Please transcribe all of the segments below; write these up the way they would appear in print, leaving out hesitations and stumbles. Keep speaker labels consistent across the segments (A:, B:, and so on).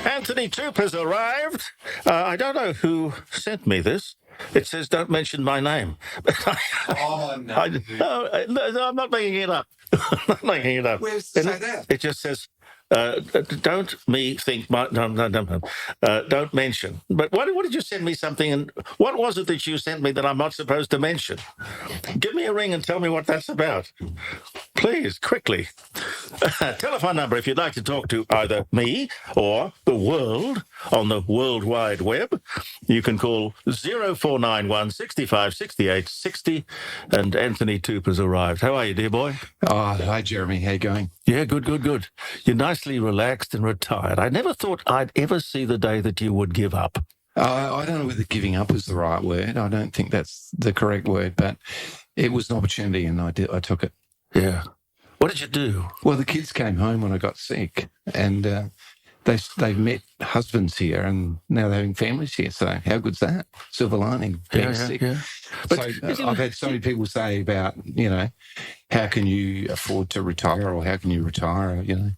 A: Anthony Toop has arrived. I don't know who sent me this. It says, don't mention my name.
B: Oh, no.
A: No, I'm not making it up. I'm not making it up.
B: Where's it say that?
A: It just says, don't me think my... No. Don't mention. But what did you send me something? And what was it that you sent me that I'm not supposed to mention? Give me a ring and tell me what that's about. Please, quickly. Telephone number if you'd like to talk to either me or the world on the World Wide Web. You can call 0491 65 68 60. And Anthony Toop has arrived. How are you, dear boy?
B: Oh, hi, Jeremy. How you going?
A: Yeah, good. You're nicely relaxed and retired. I never thought I'd ever see the day that you would give up.
B: I don't know whether giving up is the right word. I don't think that's the correct word, but it was an opportunity and I took it.
A: Yeah. What did you do?
B: Well, the kids came home when I got sick and they've met husbands here and now they're having families here. So how good's that? Silver lining, being sick. Yeah. But so I've had so many people say about, how can you afford to retire or how can you retire, And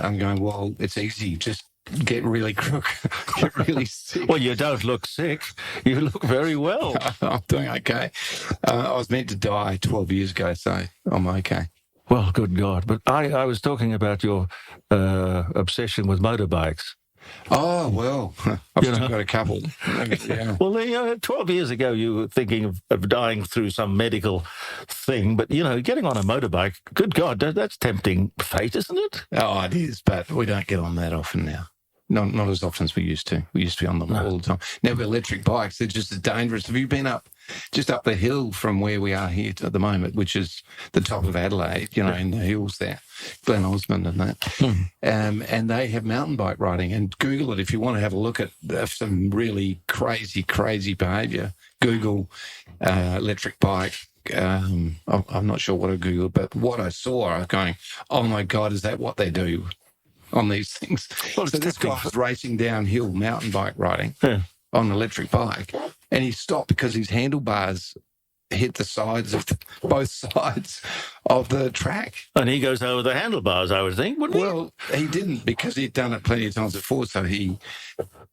B: I'm going, well, it's easy. Just get really crook, get really sick.
A: Well, you don't look sick. You look very well.
B: I'm doing okay. I was meant to die 12 years ago, so I'm okay.
A: Well, good God. But I was talking about your obsession with motorbikes.
B: Oh, well, I've still got a couple. Yeah.
A: Well, 12 years ago, you were thinking of dying through some medical thing. But, getting on a motorbike, good God, that's tempting fate, isn't it?
B: Oh, it is, but we don't get on that often now. Not as often as we used to. We used to be on them all the time. Now, with electric bikes, they're just as dangerous. Have you been up the hill from where we are here at the moment, which is the top of Adelaide, in the hills there, Glen Osmond and that. And they have mountain bike riding. And Google it if you want to have a look at some really crazy behaviour. Google electric bike. I'm not sure what I Googled, but what I saw, I was going, oh, my God, is that what they do on these things? Well, so this guy was racing downhill mountain bike riding on an electric bike, and he stopped because his handlebars hit the sides of both sides of the track.
A: And he goes over the handlebars, I would think, wouldn't he?
B: Well, he didn't because he'd done it plenty of times before, so he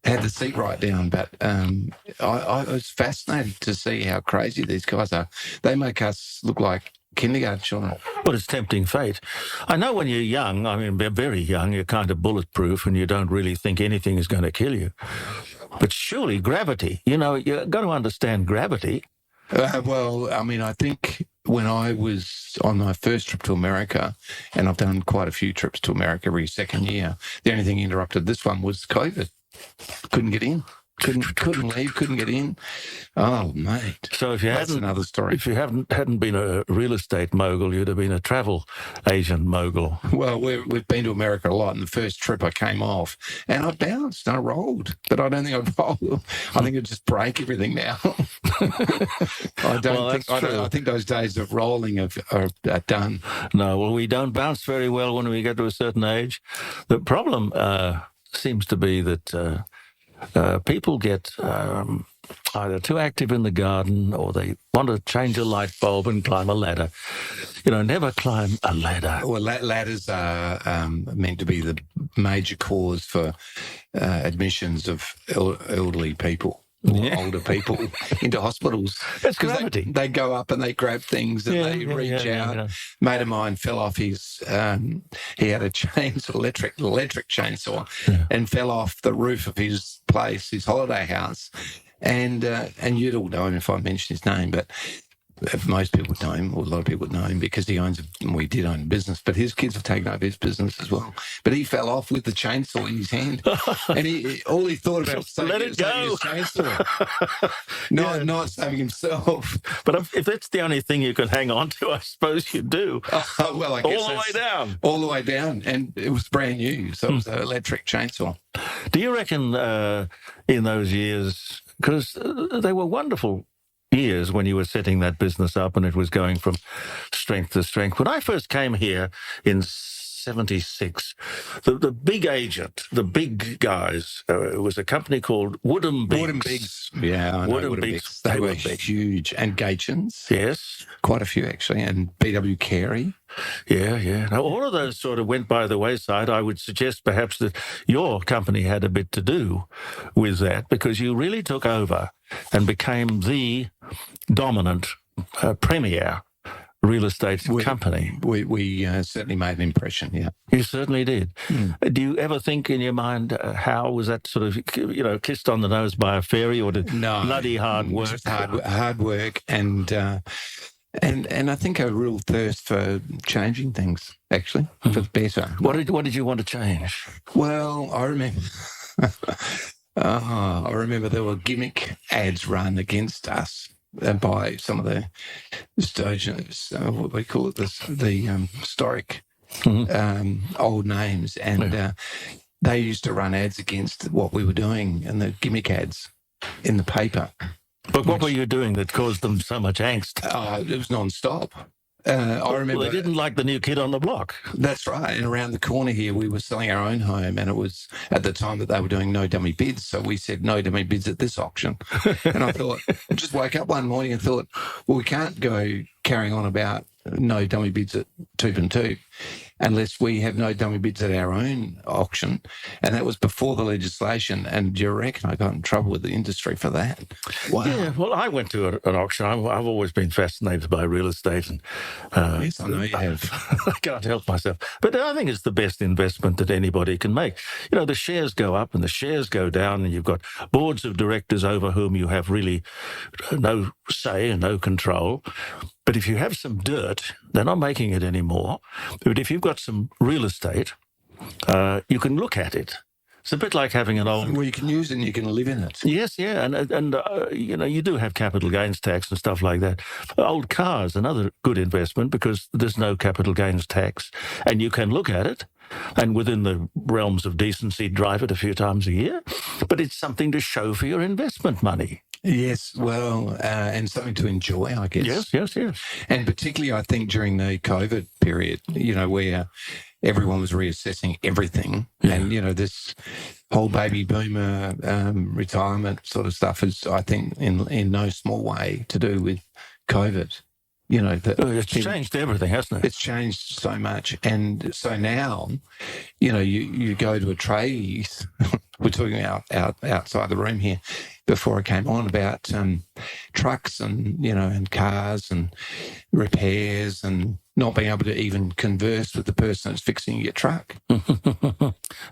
B: had the seat right down. But I was fascinated to see how crazy these guys are. They make us look like kindergarten children.
A: But it's tempting fate. I know when you're young, very young, you're kind of bulletproof and you don't really think anything is going to kill you. But surely gravity, you've got to understand gravity.
B: I think when I was on my first trip to America, and I've done quite a few trips to America every second year, the only thing interrupted this one was COVID. Couldn't get in. Couldn't leave, couldn't get in. Oh, mate.
A: So if you
B: That's another story.
A: If you hadn't been a real estate mogul, you'd have been a travel agent mogul.
B: Well, we've been to America a lot, and the first trip I came off, and I bounced and I rolled, but I don't think I'd roll. I think I'd just break everything now. I think those days of rolling are done.
A: No, well, we don't bounce very well when we get to a certain age. The problem seems to be that people get either too active in the garden or they want to change a light bulb and climb a ladder. Never climb a ladder.
B: Well, ladders are meant to be the major cause for admissions of elderly people. Older people into hospitals.
A: It's gravity.
B: They go up and they grab things and they reach out. Yeah. Mate of mine fell off his, he had a chainsaw, electric chainsaw, and fell off the roof of his place, his holiday house. And you'd all know him if I mention his name, but most people know him, or a lot of people know him because he did own a business, but his kids have taken over his business as well. But he fell off with the chainsaw in his hand, and all he thought about was saving his chainsaw, not saving himself.
A: But if that's the only thing you can hang on to, I suppose you do.
B: Well, I guess
A: all the way down.
B: All the way down, and it was brand new, so it was an electric chainsaw.
A: Do you reckon in those years, because they were wonderful years when you were setting that business up and it was going from strength to strength. When I first came here in 1976. The big agent, the big guys, it was a company called Woodham Biggs.
B: Woodham Biggs. Yeah, I know
A: Woodham
B: Woodham
A: Biggs.
B: Biggs. They were huge. And Gaetjens.
A: Yes.
B: Quite a few, actually. And B.W. Carey.
A: Yeah. Now, all of those sort of went by the wayside. I would suggest perhaps that your company had a bit to do with that, because you really took over and became the dominant premier real estate company.
B: We certainly made an impression, yeah.
A: You certainly did. Do you ever think in your mind, how was that sort of, kissed on the nose by a fairy, or did bloody hard work?
B: Just hard work and I think a real thirst for changing things, actually, for the better.
A: What did you want to change?
B: Well, I remember... I remember there were gimmick ads run against us by some of the what we call it, the historic old names, and they used to run ads against what we were doing, and the gimmick ads in the paper.
A: But what were you doing that caused them so much angst?
B: It was non-stop. I remember
A: they didn't like the new kid on the block.
B: That's right. And around the corner here, we were selling our own home, and it was at the time that they were doing no dummy bids. So we said no dummy bids at this auction. And I thought, just woke up one morning and thought, well, we can't go carrying on about no dummy bids at Toop and Toop unless we have no dummy bids at our own auction. And that was before the legislation. And do you reckon I got in trouble with the industry for that? Wow.
A: Yeah, well, I went to an auction. I've always been fascinated by real estate. And,
B: yes, I know you have.
A: I can't help myself. But I think it's the best investment that anybody can make. The shares go up and the shares go down, and you've got boards of directors over whom you have really no say and no control. But if you have some dirt, they're not making it anymore. But if you've got some real estate, you can look at it. It's a bit like having an old...
B: Well, you can use it and you can live in it.
A: Yes, yeah. And you do have capital gains tax and stuff like that. Old cars, another good investment, because there's no capital gains tax. And you can look at it, and within the realms of decency, drive it a few times a year. But it's something to show for your investment money.
B: Yes, well, and something to enjoy, I guess.
A: Yes.
B: And particularly, I think, during the COVID period, where everyone was reassessing everything. Yeah. And, this whole baby boomer retirement sort of stuff is, I think, in no small way to do with COVID.
A: It's changed everything, hasn't it?
B: It's changed so much. And so now, you go to a trade, we're talking outside the room here before I came on about trucks and cars and repairs and not being able to even converse with the person that's fixing your truck.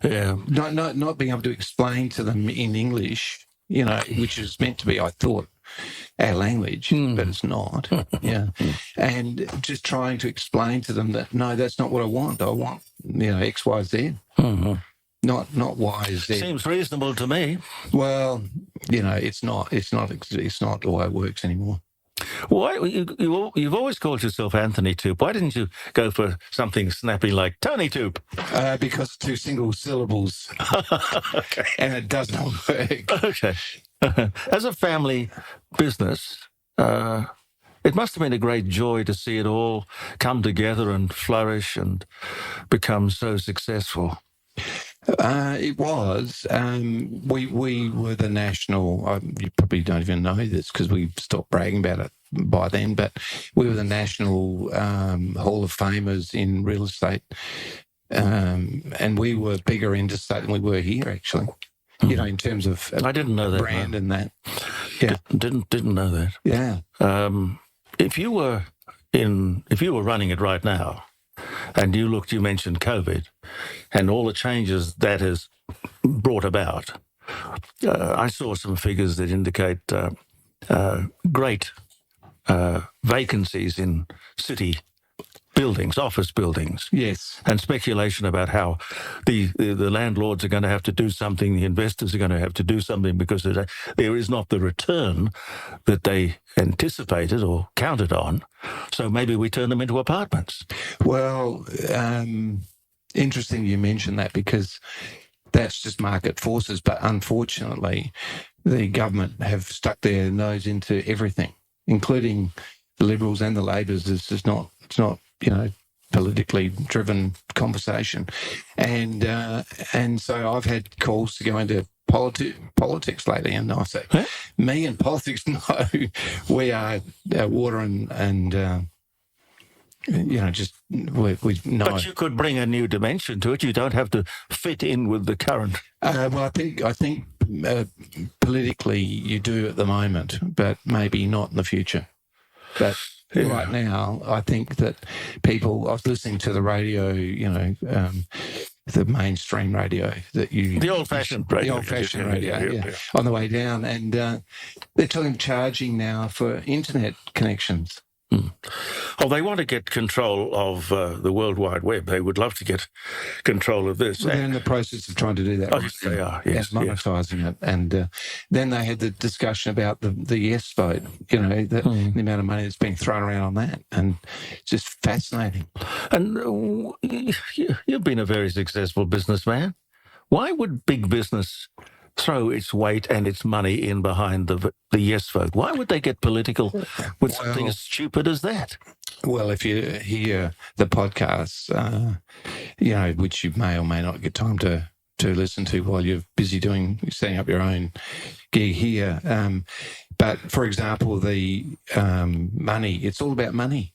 A: Yeah.
B: Not being able to explain to them in English, which is meant to be, I thought, our language, but it's not. Yeah. And just trying to explain to them that, no, that's not what I want. I want, X, Y, Z. Mm-hmm. Not Y, Z.
A: Seems reasonable to me.
B: Well, it's not the way it works anymore.
A: Why you've always called yourself Anthony Toop? Why didn't you go for something snappy like Tony Toop?
B: Because 2 single syllables.
A: Okay.
B: And it does not work.
A: Okay. As a family business, it must have been a great joy to see it all come together and flourish and become so successful.
B: It was. We were the national. You probably don't even know this because we stopped bragging about it by then. But we were the national Hall of Famers in real estate, and we were bigger interstate than we were here. Actually, in terms of
A: I didn't know that
B: brand and that. Yeah,
A: didn't know that.
B: Yeah.
A: If you were running it right now, and you mentioned COVID and all the changes that has brought about, I saw some figures that indicate great vacancies in city buildings, office buildings.
B: Yes.
A: And speculation about how the landlords are going to have to do something, the investors are going to have to do something because there is not the return that they anticipated or counted on. So maybe we turn them into apartments.
B: Well, interesting you mention that because that's just market forces. But unfortunately, the government have stuck their nose into everything, including the Liberals and the Labors. It's not politically driven conversation, and so I've had calls to go into politics lately, and I say, me and politics, no, we are water and just we know.
A: But you could bring a new dimension to it. You don't have to fit in with the current.
B: Well, I think politically you do at the moment, but maybe not in the future. But right now, I think that people. I was listening to the radio, the mainstream radio
A: the old-fashioned radio,
B: on the way down, and they're talking charging now for internet connections.
A: Oh, they want to get control of the World Wide Web. They would love to get control of this.
B: Well, they're in the process of trying to do that.
A: Oh, yes, they are. Yes,
B: monetising it. And then they had the discussion about the yes vote, the amount of money that's being thrown around on that. And it's just fascinating.
A: And you've been a very successful businessman. Why would big business throw its weight and its money in behind the yes vote? Why would they get political with something as stupid as that?
B: Well, if you hear the podcasts, which you may or may not get time to listen to while you're busy setting up your own gig here. But for example, the money, it's all about money.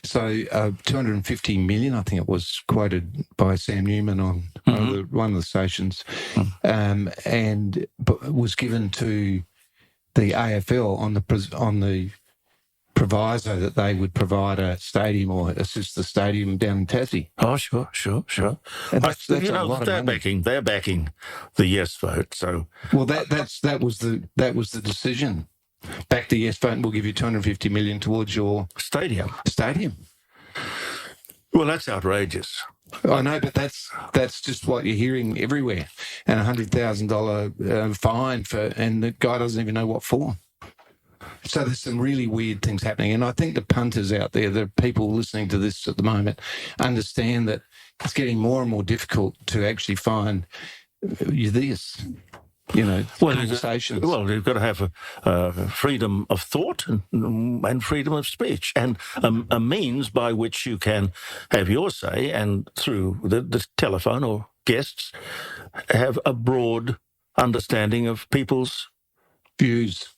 B: So 250 million, I think it was quoted by Sam Newman on one of the stations, and was given to the AFL on the proviso that they would provide a stadium or assist the stadium down in Tassie.
A: Oh, sure.
B: And that's a lot of money.
A: They're backing the yes vote. So
B: that was the decision. Back the yes vote, and we'll give you 250 million towards your
A: stadium. Well, that's outrageous.
B: I know, but that's just what you're hearing everywhere. And $100,000 fine and the guy doesn't even know what for. So there's some really weird things happening. And I think the punters out there, the people listening to this at the moment, understand that it's getting more and more difficult to actually find this. Conversations.
A: Well, you've got to have freedom of thought and freedom of speech, and a means by which you can have your say, and through the telephone or guests, have a broad understanding of people's
B: views,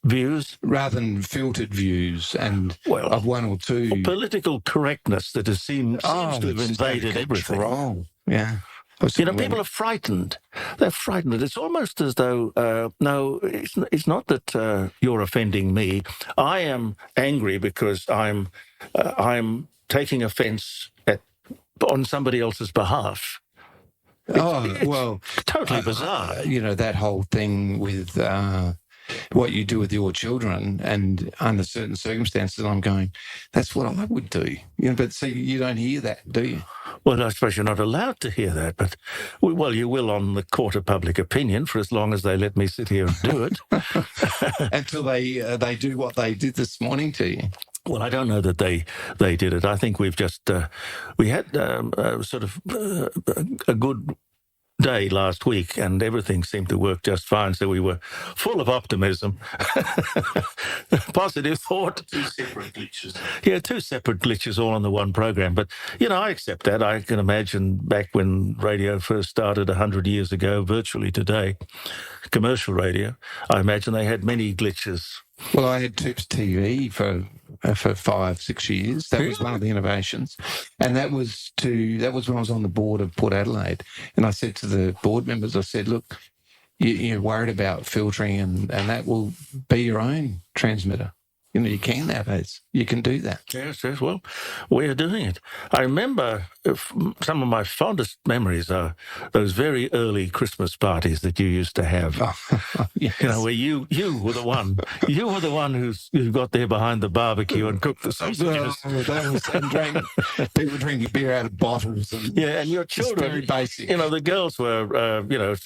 A: rather
B: than filtered views and of one or two.
A: Political correctness that seems to have invaded everything.
B: Control. Yeah.
A: People are frightened. They're frightened. It's almost as though, no, it's not that you're offending me. I am angry because I'm taking offence on somebody else's behalf. It's totally bizarre.
B: That whole thing with what you do with your children, and under certain circumstances, I'm going, that's what I would do. But see, you don't hear that, do you?
A: Well, I suppose you're not allowed to hear that, but, you will on the court of public opinion for as long as they let me sit here and do it.
B: Until they do what they did this morning to you.
A: Well, I don't know that they did it. I think we've just, we had sort of a good day last week, and everything seemed to work just fine. So we were full of optimism, positive thought.
B: Two separate glitches.
A: Yeah, two separate glitches all on the one program. But, I accept that. I can imagine back when radio first started 100 years ago, virtually today, commercial radio, I imagine they had many glitches.
B: Well, I had Toop's TV for 5-6 years. That was one of the innovations, and that was when I was on the board of Port Adelaide. And I said to the board members, I said, "Look, you're worried about filtering, and that will be your own transmitter. You can nowadays. You can do that."
A: Yes. Well, we're doing it. I remember some of my fondest memories are those very early Christmas parties that you used to have.
B: Yes.
A: Where you were the one. You were the one who got there behind the barbecue and cooked the sausages.
B: People were drinking beer out of bottles.
A: And your children,
B: very basic.
A: The girls were,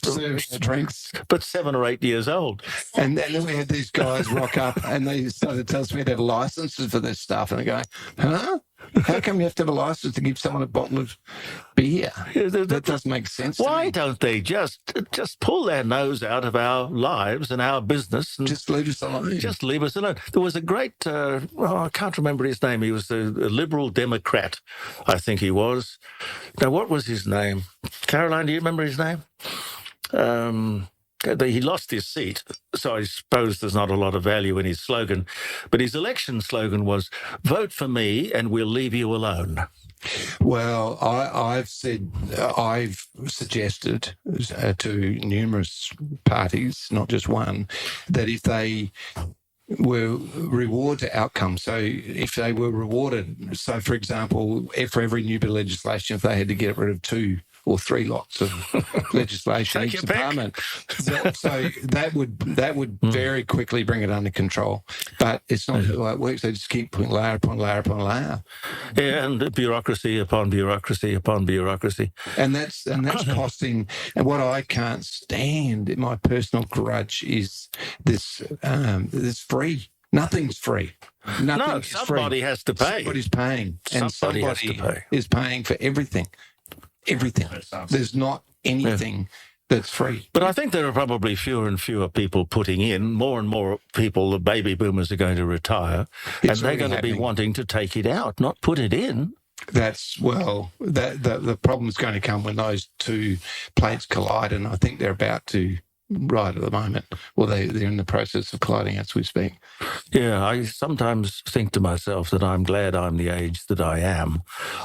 B: serving the drinks,
A: but 7 or 8 years old.
B: And then we had these guys rock up, and they started to tell us we had to have licenses for this stuff, and they go, "Huh? How come you have to have a license to give someone a bottle of beer? That doesn't make sense to
A: Why
B: me.
A: don't they just pull their nose out of our lives and our business and
B: Just leave us alone.
A: just leave us alone? There was a great, I can't remember his name. He was a Liberal Democrat, I think he was. Now, what was his name? Caroline, do you remember his name? He lost his seat, so I suppose there's not a lot of value in his slogan. But his election slogan was, "Vote for me and we'll leave you alone."
B: Well, I've suggested to numerous parties, not just one, that if they were reward to outcome. So if they were rewarded, so for example, for every new bit of legislation, if they had to get rid of 2 or 3 lots of legislation in each department, so that would very quickly bring it under control. But it's not how it works. They just keep putting layer upon layer upon layer.
A: Yeah, and bureaucracy upon bureaucracy upon bureaucracy.
B: And that's costing. And what I can't stand, my personal grudge, is this free. Nothing's free.
A: Somebody has to pay.
B: Somebody's paying. And
A: Somebody has to pay.
B: is paying for everything. Everything. There's not anything that's free.
A: But I think there are probably fewer and fewer people putting in. More and more people, the baby boomers, are going to retire, and they're going to be wanting to take it out, not put it in.
B: The problem is going to come when those 2 plates collide, and I think they're about to right at the moment. Well, they're in the process of colliding as we speak.
A: Yeah, I sometimes think to myself that I'm glad I'm the age that I am.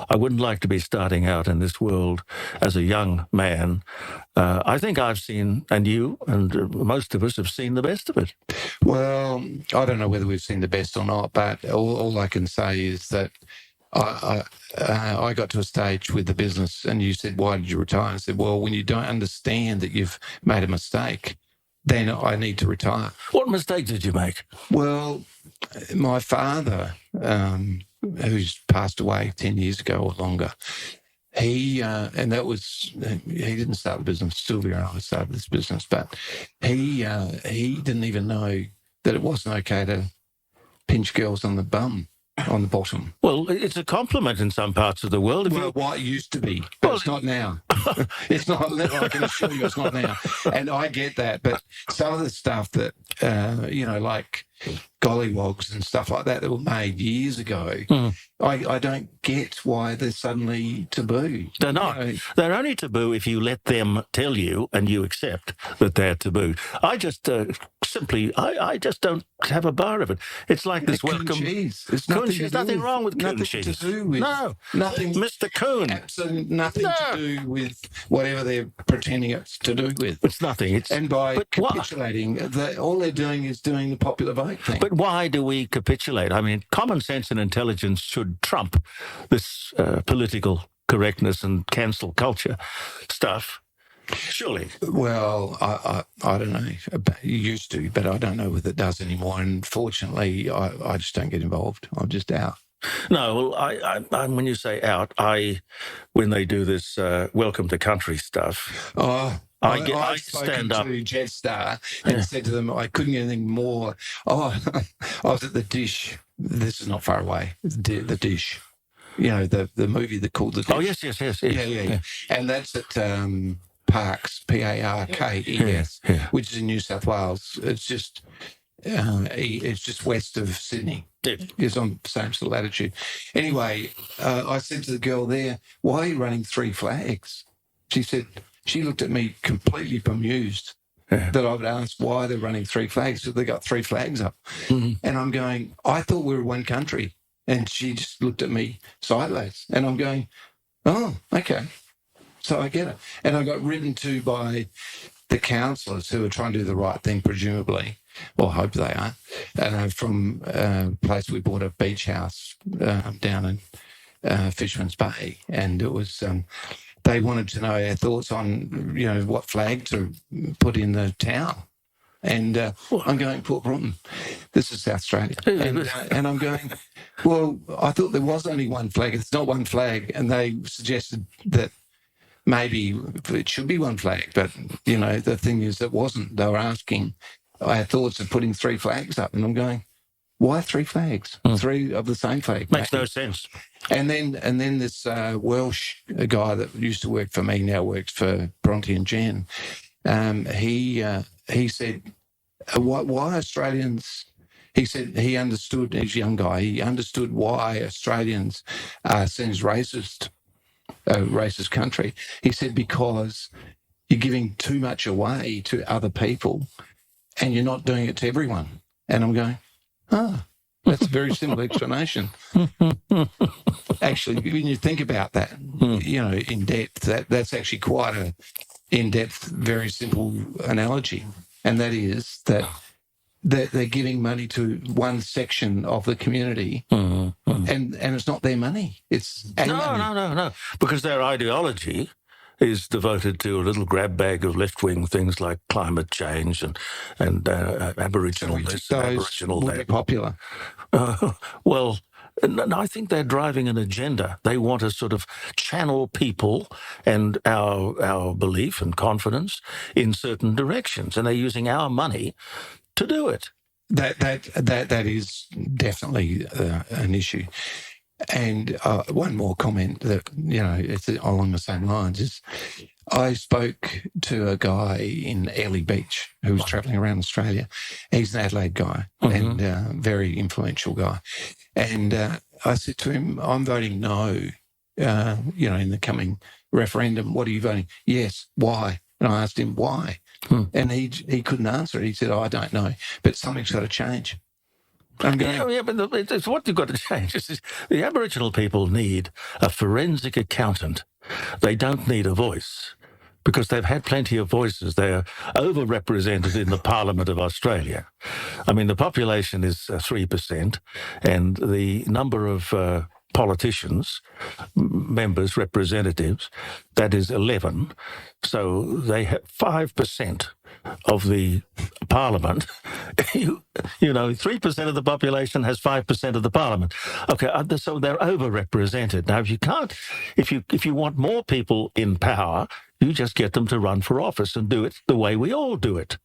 A: I wouldn't like to be starting out in this world as a young man. I think I've seen, and you and most of us have seen the best of it.
B: Well, I don't know whether we've seen the best or not, but all I can say is that I got to a stage with the business, and you said, "Why did you retire?" I said, "Well, when you don't understand that you've made a mistake, then I need to retire."
A: What mistake did you make?
B: Well, my father, who's passed away 10 years ago or longer, he didn't start the business. Sylvia and I started this business, but he didn't even know that it wasn't okay to pinch girls on the bum. On the bottom.
A: Well, it's a compliment in some parts of the world.
B: What it used to be, but it's not now. It's not. I can assure you, it's not now. And I get that, but some of the stuff that like gollywogs and stuff like that were made years ago, I don't get why they're suddenly taboo.
A: They're not. They're only taboo if you let them tell you and you accept that they're taboo. I just I just don't have a bar of it. It's like this welcome
B: cheese.
A: There's nothing wrong with coon cheese.
B: To do with, nothing.
A: Mr. Coon.
B: Absolutely nothing to do with whatever they're pretending it's to do with.
A: It's nothing.
B: And by capitulating, all they're doing is doing the popular vote thing.
A: But why do we capitulate? I mean, common sense and intelligence should trump this political correctness and cancel culture stuff. Surely.
B: Well, I don't know. It used to, but I don't know whether it does anymore. And fortunately, I just don't get involved. I'm just out.
A: No, well, I when you say out, when they do this welcome to country stuff. I stand up
B: to Jetstar and said to them, I couldn't get anything more. I was at the Dish. This is not far away. The Dish. You know, the movie that called The Dish.
A: Oh, yes.
B: Yeah. And that's at Parkes, Parkes, which is in New South Wales. It's just west of Sydney. It's on the same sort of latitude. Anyway, I said to the girl there, "Why are you running 3 flags?" She looked at me completely bemused that I would ask why they're running 3 flags. So they got 3 flags up. Mm-hmm. And I'm going, I thought we were one country. And she just looked at me sideways. And I'm going, oh, okay. So I get it. And I got written to by the councillors who are trying to do the right thing, presumably, or hope they are, from a place we bought a beach house down in Fisherman's Bay. And it was... they wanted to know our thoughts on, what flag to put in the town. And I'm going, Port Broughton, this is South Australia. And I'm going, well, I thought there was only one flag. It's not one flag. And they suggested that maybe it should be one flag. But, the thing is, it wasn't. They were asking our thoughts of putting 3 flags up. And I'm going, Why 3 flags? 3 of the same flag.
A: Makes no sense.
B: And then this Welsh guy that used to work for me now works for Bronte and Jen. He said, why Australians? He said he understood, as a young guy, he understood why Australians are seen as racist, a racist country. He said because you're giving too much away to other people and you're not doing it to everyone. And I'm going, that's a very simple explanation. Actually, when you think about that, in depth, that's actually quite a in-depth, very simple analogy. And that is that they're giving money to one section of the community and it's not their money. It's money.
A: No. Because their ideology is devoted to a little grab bag of left-wing things like climate change and Aboriginal this, Aboriginal that.
B: Popular.
A: Well, I think they're driving an agenda. They want to sort of channel people and our belief and confidence in certain directions, and they're using our money to do it.
B: That is definitely an issue. And one more comment that, it's along the same lines is I spoke to a guy in Airlie Beach who was travelling around Australia. He's an Adelaide guy and very influential guy. And I said to him, I'm voting no, in the coming referendum. What are you voting? Yes. Why? And I asked him why. And he couldn't answer it. He said, I don't know, but something's got to change. But
A: it's what you've got to change. The Aboriginal people need a forensic accountant. They don't need a voice because they've had plenty of voices. They're overrepresented in the Parliament of Australia. I mean, the population is 3%, and the number of politicians, members, representatives, that is 11. So they have 5% of the parliament. 3% of the population has 5% of the parliament. Okay, so they're overrepresented. Now, if you want more people in power, you just get them to run for office and do it the way we all do it.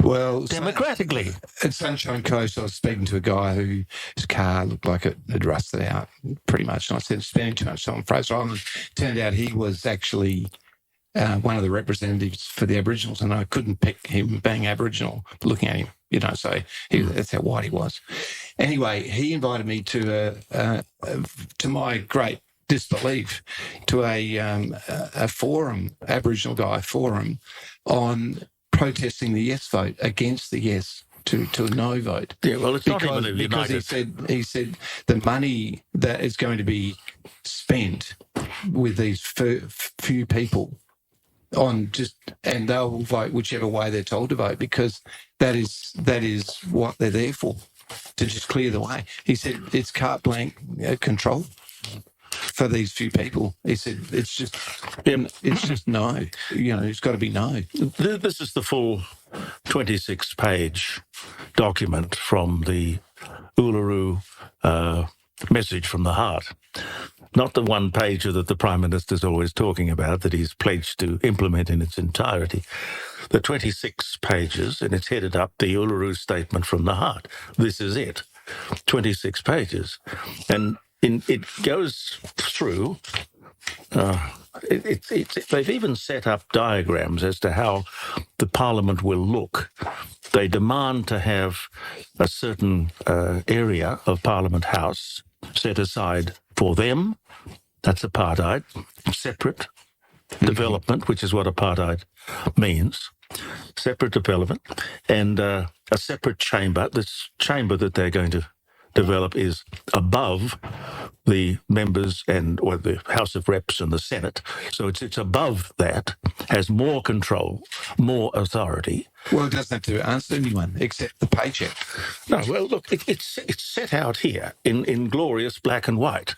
B: Well,
A: democratically.
B: At Sunshine Coast, I was speaking to a guy whose car looked like it had rusted out pretty much. And I said, spending too much time on Fraser Island. Turned out he was actually one of the representatives for the Aboriginals, and I couldn't pick him being Aboriginal, looking at him, so that's how white he was. Anyway, he invited me to my great disbelief, to a forum, Aboriginal guy forum, on protesting the yes vote against the yes to a no vote.
A: Yeah, well, it's not even united.
B: Because he said the money that is going to be spent with these few people and they'll vote whichever way they're told to vote, because that is what they're there for, to just clear the way. He said it's carte blanche control for these few people. He said it's just no. It's got to be no.
A: This is the full 26-page document from the Uluru message from the heart. Not the one pager that the Prime Minister's always talking about, that he's pledged to implement in its entirety. The 26 pages, and it's headed up the Uluru Statement from the Heart. This is it. 26 pages. And it goes through... they've even set up diagrams as to how the Parliament will look. They demand to have a certain area of Parliament House set aside for them. That's apartheid. Separate development, which is what apartheid means. Separate development. And a separate chamber. This chamber that they're going to develop is above the members or the House of Reps and the Senate. So it's above that, has more control, more authority.
B: Well, it doesn't have to answer anyone except the paycheck.
A: No, well, look, it's set out here in glorious black and white.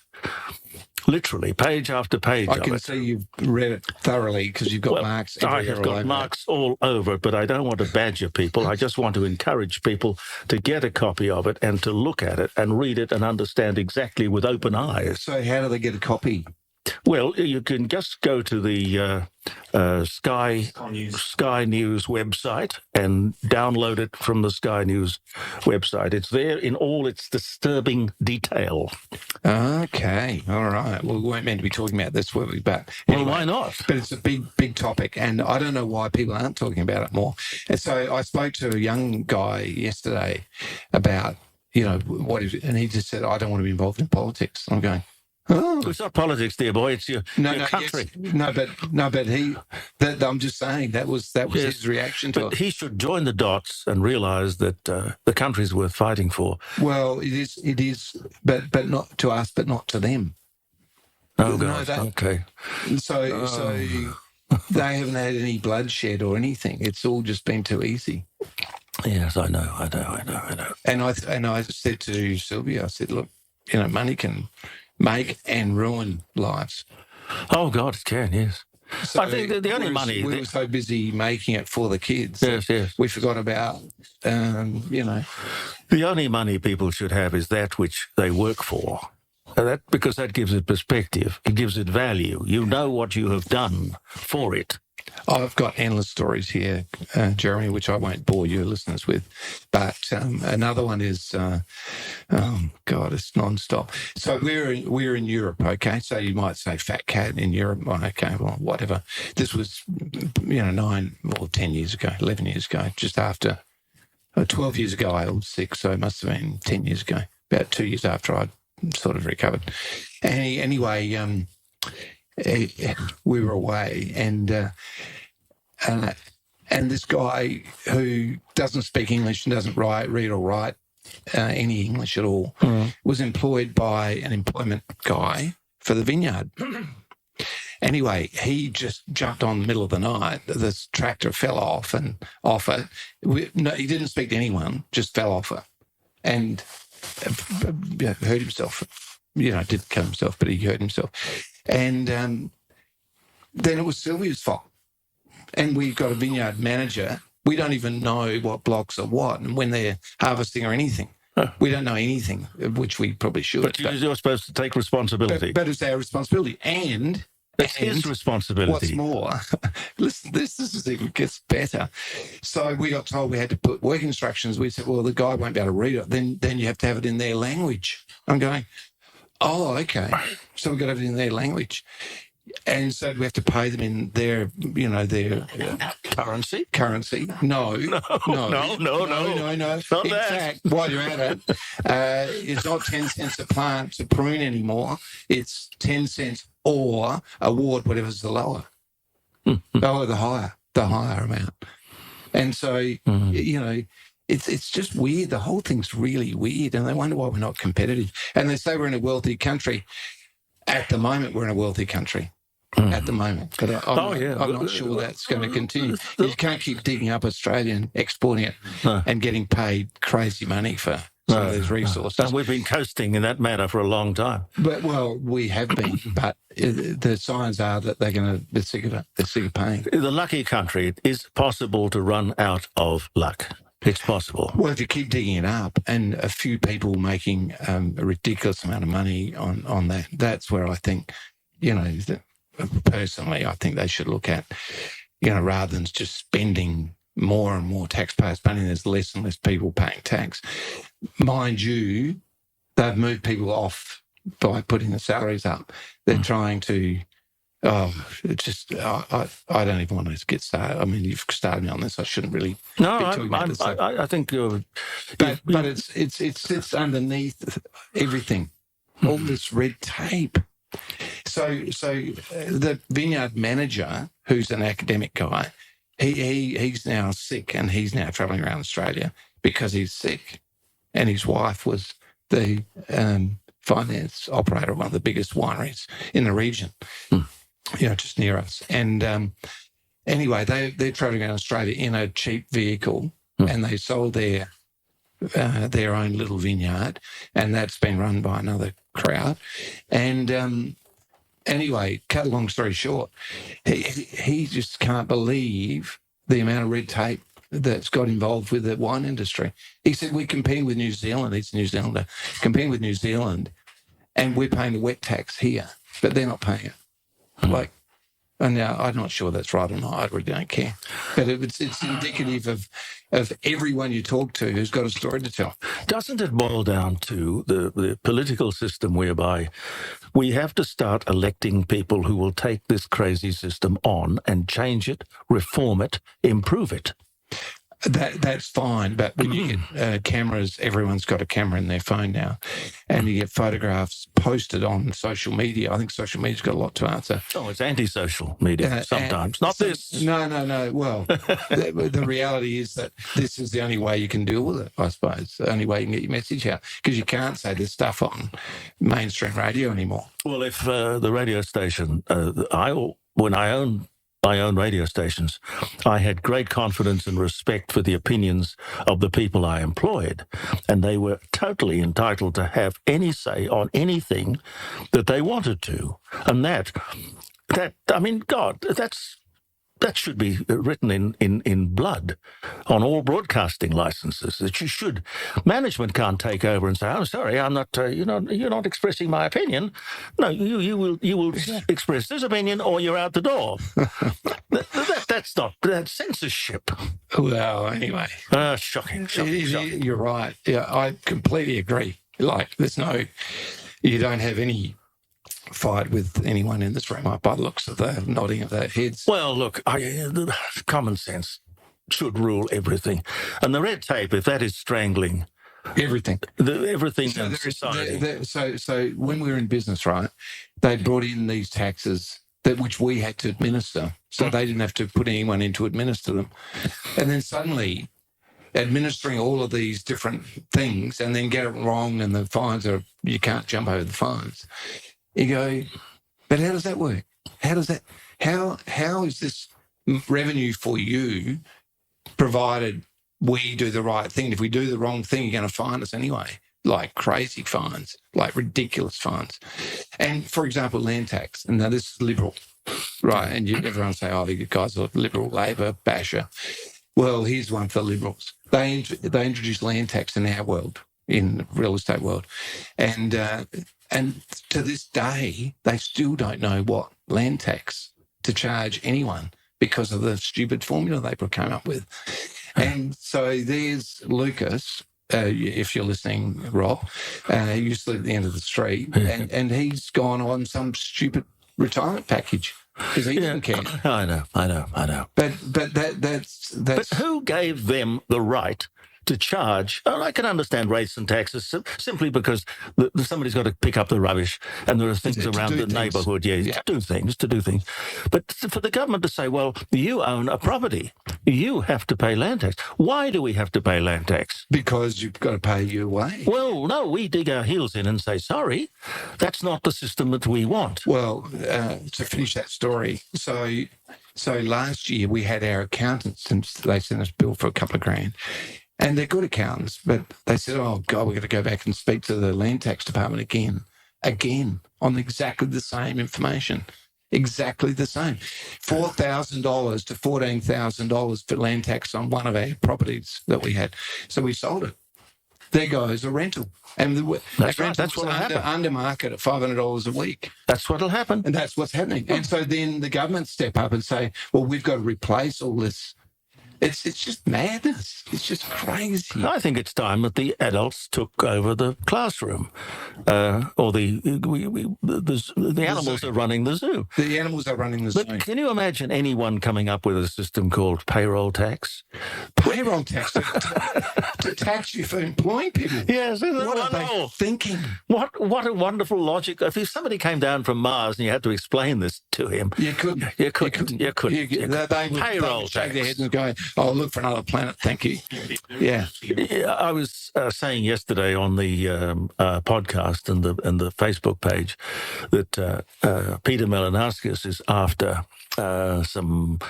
A: Literally, page after page
B: I can see you've read it thoroughly because you've got marks everywhere.
A: I have got marks all over it, but I don't want to badger people. I just want to encourage people to get a copy of it and to look at it and read it and understand exactly with open eyes.
B: So how do they get a copy?
A: Well, you can just go to the Sky News website and download it from the Sky News website. It's there in all its disturbing detail.
B: Okay, all right. Well, we weren't meant to be talking about this, were we? But anyway,
A: Well, why not?
B: But it's a big topic, and I don't know why people aren't talking about it more. And so I spoke to a young guy yesterday about, and he just said, I don't want to be involved in politics. I'm going, oh.
A: It's not politics, dear boy. It's your country.
B: Yes, but I'm just saying that was his reaction to
A: but
B: it.
A: He should join the dots and realise that the country's worth fighting for.
B: Well, it is, but not to us, but not to them.
A: Oh, God, okay.
B: So they haven't had any bloodshed or anything. It's all just been too easy.
A: Yes, I know.
B: And I said to Sylvia, I said, look, money can make and ruin lives.
A: Oh, God, it can, yes. So I think the only money...
B: We were so busy making it for the kids.
A: Yes.
B: We forgot about,
A: The only money people should have is that which they work for. Because that gives it perspective. It gives it value. You know what you have done for it.
B: I've got endless stories here, Jeremy, which I won't bore your listeners with. But another one is, it's nonstop. So we're in Europe, okay? So you might say fat cat in Europe. Okay, well, whatever. This was, 10 years ago, 11 years ago, just after, 12 years ago, I was sick. So it must have been 10 years ago, about 2 years after I'd sort of recovered. Anyway, we were away, and this guy who doesn't speak English and doesn't read or write any English at all was employed by an employment guy for the vineyard. Anyway, he just jumped on the middle of the night. This tractor fell off it. He didn't speak to anyone, just fell off it, and hurt himself. Didn't kill himself, but he hurt himself. And then it was Sylvia's fault. And we've got a vineyard manager. We don't even know what blocks are what and when they're harvesting or anything. Huh. We don't know anything, which we probably should.
A: But you're supposed to take responsibility.
B: But it's our responsibility. And
A: it's his responsibility.
B: What's more, listen, this even gets better. So we got told we had to put work instructions. We said, well, the guy won't be able to read it. Then you have to have it in their language. I'm going, oh, okay. So we've got to have it in their language. And so we have to pay them in their
A: currency.
B: No.
A: In
B: fact, while you're at it, it's not 10 cents a plant to prune anymore. It's 10 cents or award, whatever's the lower. Lower the higher amount. And so, it's just weird. The whole thing's really weird. And they wonder why we're not competitive. And they say we're in a wealthy country. At the moment, we're in a wealthy country. At the moment. But I'm not sure that's going to continue. You can't keep digging up Australia and exporting it and getting paid crazy money for some of these resources.
A: And we've been coasting in that manner for a long time.
B: But, we have been. But the signs are that they're sick of it. They're sick of paying.
A: The lucky country, it is possible to run out of luck. It's possible.
B: Well, if you keep digging it up and a few people making a ridiculous amount of money on that, that's where I think, personally, I think they should look at, rather than just spending more and more taxpayers' money, there's less and less people paying tax. Mind you, they've moved people off by putting the salaries up. They're trying to... I don't even want to get started. I mean, you've started me on this. I shouldn't really be talking about this.
A: I think you're...
B: But it sits underneath everything, all this red tape. So the vineyard manager, who's an academic guy, he's now sick and he's now travelling around Australia because he's sick. And his wife was the finance operator of one of the biggest wineries in the region. Just near us. And anyway, they're travelling around Australia in a cheap vehicle and they sold their own little vineyard, and that's been run by another crowd. And anyway, cut a long story short, he just can't believe the amount of red tape that's got involved with the wine industry. He said, we're competing with New Zealand. He's a New Zealander. Competing with New Zealand, and we're paying the wet tax here, but they're not paying it. Like, and now I'm not sure that's right or not. I really don't care. But it's indicative of everyone you talk to who's got a story to tell.
A: Doesn't it boil down to the political system whereby we have to start electing people who will take this crazy system on and change it, reform it, improve it?
B: That's fine, but when you get cameras, everyone's got a camera in their phone now, and you get photographs posted on social media. I think social media's got a lot to answer.
A: Oh, it's anti-social media sometimes. Not this.
B: No. Well, the reality is that this is the only way you can deal with it, I suppose. The only way you can get your message out, because you can't say this stuff on mainstream radio anymore.
A: Well, if the radio station, when I owned my own radio stations, I had great confidence and respect for the opinions of the people I employed, and they were totally entitled to have any say on anything that they wanted to. And that I mean, God, that should be written in blood on all broadcasting licenses. That you should, management can't take over and say, "I'm sorry, I'm not. You're not expressing my opinion." No, you will express this opinion, or you're out the door. That's censorship.
B: Well, anyway,
A: shocking.
B: You're right. Yeah, I completely agree. Like, you don't have any fight with anyone in this room by the looks of the nodding of their heads.
A: Well, look, the common sense should rule everything. And the red tape, if that is strangling
B: everything.
A: Everything in society.
B: So when we were in business, right, they brought in these taxes which we had to administer. So they didn't have to put anyone in to administer them. And then suddenly administering all of these different things and then get it wrong and the fines you can't jump over the fines. You go, but how does that work? How is this revenue for you, provided we do the right thing? If we do the wrong thing, you're going to fine us anyway, like crazy fines, like ridiculous fines. And, for example, land tax. And now this is Liberal, right? And everyone say, oh, the guys are Liberal, Labor, basher. Well, here's one for the Liberals. They introduced land tax in our world, in the real estate world. And to this day, they still don't know what land tax to charge anyone because of the stupid formula they came up with. And so there's Lucas, if you're listening, Rob, he used to live at the end of the street, and he's gone on some stupid retirement package because he doesn't care.
A: I know.
B: But that's.
A: But who gave them the right to charge? Oh, I can understand rates and taxes simply because somebody's got to pick up the rubbish and there are things around the neighbourhood, to do things. But for the government to say, well, you own a property, you have to pay land tax. Why do we have to pay land tax?
B: Because you've got to pay your way.
A: Well, no, we dig our heels in and say, sorry, that's not the system that we want.
B: Well, to finish that story, so last year we had our accountants and they sent us a bill for a couple of grand. And they're good accountants, but they said, oh, God, we're going to go back and speak to the land tax department again, on exactly the same information. Exactly the same. $4,000 to $14,000 for land tax on one of our properties that we had. So we sold it. There goes a rental. And
A: that's right. That's what'll happen.
B: Under market at $500 a week.
A: That's what'll happen.
B: And that's what's happening. And so then the government step up and say, well, we've got to replace all this. It's just madness. It's just crazy.
A: I think it's time that the adults took over the classroom, or the animals are running the zoo.
B: The animals are running the zoo.
A: But can you imagine anyone coming up with a system called payroll tax?
B: Payroll tax to tax you for employing people.
A: Yes,
B: what are they thinking?
A: What a wonderful logic! If somebody came down from Mars and you had to explain this to him,
B: you couldn't.
A: They would
B: payroll tax. Shake their heads and go, "Oh, look for another planet, thank you." Yeah.
A: I was saying yesterday on the podcast and the Facebook page that Peter Malinowskis is after some.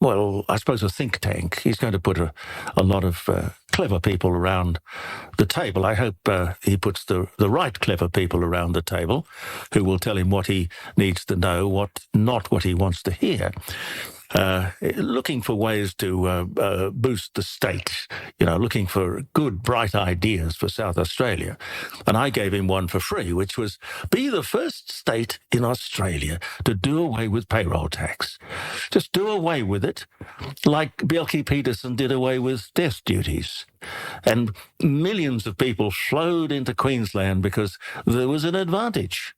A: Well, I suppose a think tank. He's going to put a lot of clever people around the table. I hope he puts the right clever people around the table who will tell him what he needs to know, not what he wants to hear. looking for ways to boost the state, looking for good, bright ideas for South Australia. And I gave him one for free, which was be the first state in Australia to do away with payroll tax. Just do away with it, like Bjelke Petersen did away with death duties. And millions of people flowed into Queensland because there was an advantage.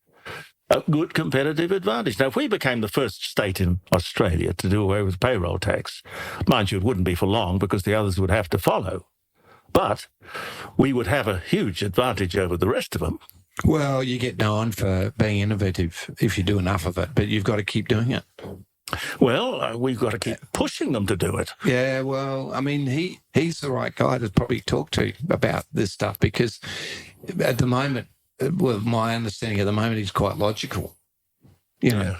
A: A good competitive advantage. Now, if we became the first state in Australia to do away with payroll tax, mind you, it wouldn't be for long because the others would have to follow. But we would have a huge advantage over the rest of them.
B: Well, you get known for being innovative if you do enough of it, but you've got to keep doing it.
A: Well, we've got to keep pushing them to do it.
B: Yeah, well, I mean, he's the right guy to probably talk to about this stuff because at the moment, well, my understanding at the moment, he's quite logical.
A: Yeah.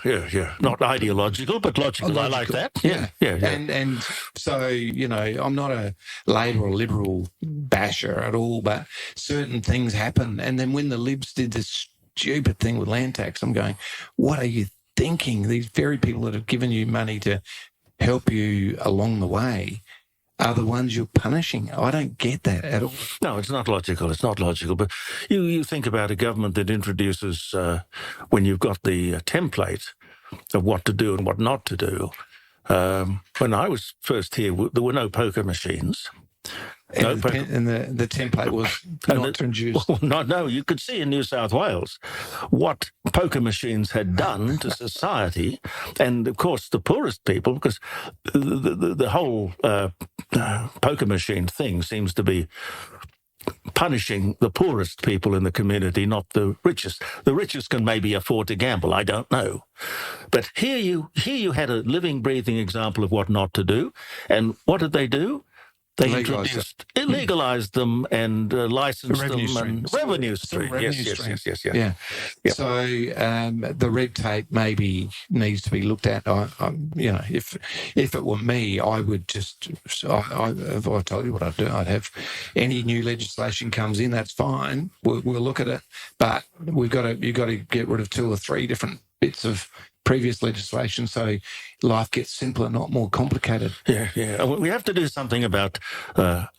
A: Not ideological, but logical. I like that. Yeah.
B: And so, I'm not a Labor or Liberal basher at all, but certain things happen. And then when the Libs did this stupid thing with land tax, I'm going, what are you thinking? These very people that have given you money to help you along the way are the ones you're punishing. I don't get that at all.
A: No, it's not logical. It's not logical. But you think about a government that introduces, when you've got the template of what to do and what not to do. When I was first here, there were no poker machines.
B: And the template was not to introduce.
A: No, you could see in New South Wales what poker machines had done to society, and of course the poorest people, because the whole poker machine thing seems to be punishing the poorest people in the community, not the richest. The richest can maybe afford to gamble, I don't know. But here you had a living, breathing example of what not to do, and what did they do? They legalized them and licensed them and revenue stream. Yes.
B: Yeah. So the red tape maybe needs to be looked at. If it were me, I would just. If I told you what I'd do, I'd have any new legislation comes in. That's fine. We'll look at it, but you've got to get rid of 2 or 3 different bits of previous legislation so life gets simpler, not more complicated.
A: Yeah. We have to do something about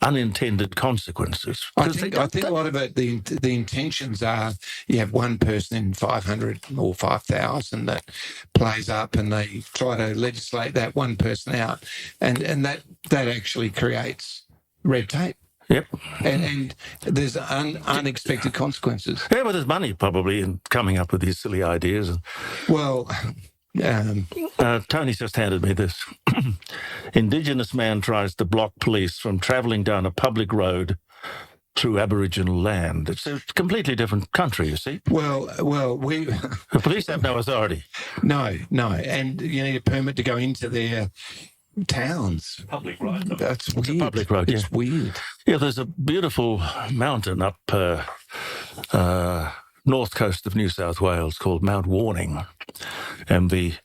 A: unintended consequences.
B: I think a lot of it, the intentions are you have one person in 500 or 5,000 that plays up and they try to legislate that one person out, and that actually creates red tape.
A: Yep.
B: And there's unexpected consequences.
A: Yeah, but there's money probably in coming up with these silly ideas.
B: Well,
A: Tony's just handed me this. Indigenous man tries to block police from travelling down a public road through Aboriginal land. It's a completely different country, you see.
B: Well,
A: the police have no authority.
B: No, and you need a permit to go into their towns.
A: Public road.
B: That's weird.
A: It's a public road.
B: It's weird.
A: Yeah, there's a beautiful mountain up north coast of New South Wales called Mount Warning, and and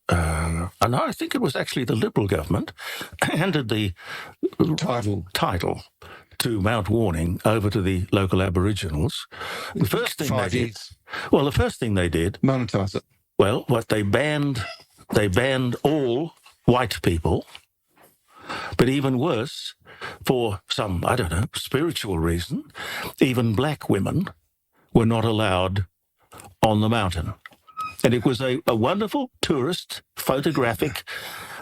A: I think it was actually the Liberal government handed the title to Mount Warning over to the local Aboriginals. The first thing they did. Well, the first thing they did.
B: Monetize it.
A: Well, what they banned all white people, but even worse, for some, I don't know, spiritual reason, even black women were not allowed on the mountain. And it was a wonderful tourist, photographic,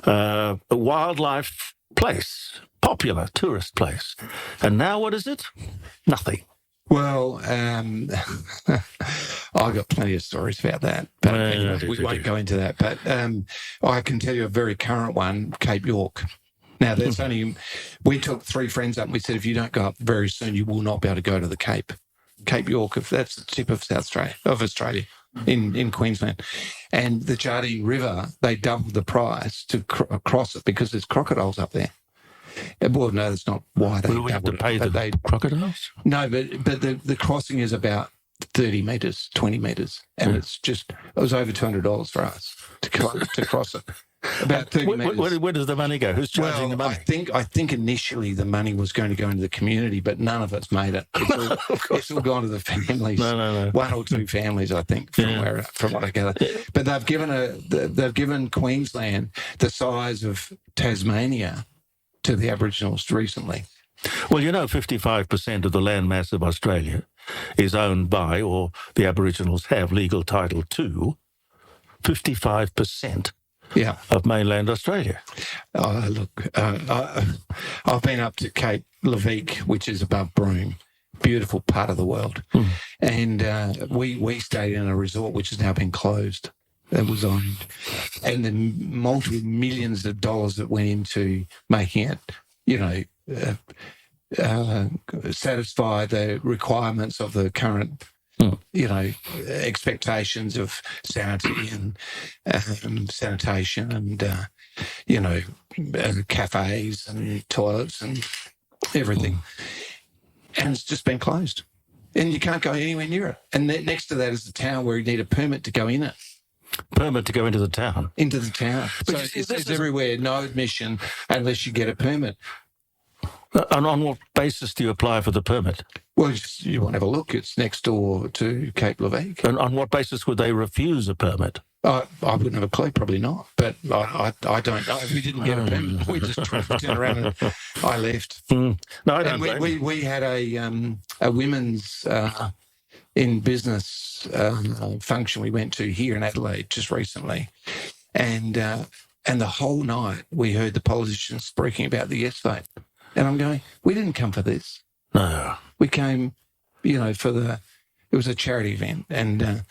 A: wildlife place, popular tourist place. And now what is it? Nothing.
B: Well, I've got plenty of stories about that, but anyway, we won't go into that. But I can tell you a very current one, Cape York. Now, there's we took 3 friends up and we said, if you don't go up very soon, you will not be able to go to the Cape. Cape York, if that's the tip of Australia, in Queensland. And the Jardine River, they doubled the price to cross it because there's crocodiles up there. Well, no, that's not why they
A: have to pay the crocodiles.
B: No, but the crossing is about 30 metres, 20 metres, and it was over $200 for us to cross it. About 30 metres.
A: Where does the money go? Who's charging the money?
B: I think initially the money was going to go into the community, but none of it's made it. It's all gone to the families.
A: No.
B: 1 or 2 families, I think, from what I gather. But they've given Queensland the size of Tasmania to the Aboriginals recently.
A: Well, 55% of the land mass of Australia is owned by, or the Aboriginals have legal title to, 55% of mainland Australia.
B: Look, I've been up to Cape Leveque, which is above Broome, beautiful part of the world. And we stayed in a resort which has now been closed. It was owned. And the multiple millions of dollars that went into making it, satisfy the requirements of the current, expectations of sanity and sanitation and, cafes and toilets and everything. And it's just been closed. And you can't go anywhere near it. And next to that is the town where you need a permit to go in it.
A: Permit to go into the town?
B: Into the town.
A: But
B: so it's everywhere, no admission unless you get a permit.
A: And on what basis do you apply for the permit?
B: Well, you want to have a look. It's next door to Cape Leveque.
A: And on what basis would they refuse a permit?
B: I wouldn't have a clue, probably not. But I don't know. We didn't get a permit. We just turned around and I left.
A: No, I don't.
B: We had a women's in business function we went to here in Adelaide just recently, and the whole night we heard the politicians speaking about the yes vote. And I'm going, we didn't come for this.
A: No.
B: We came, it was a charity event, and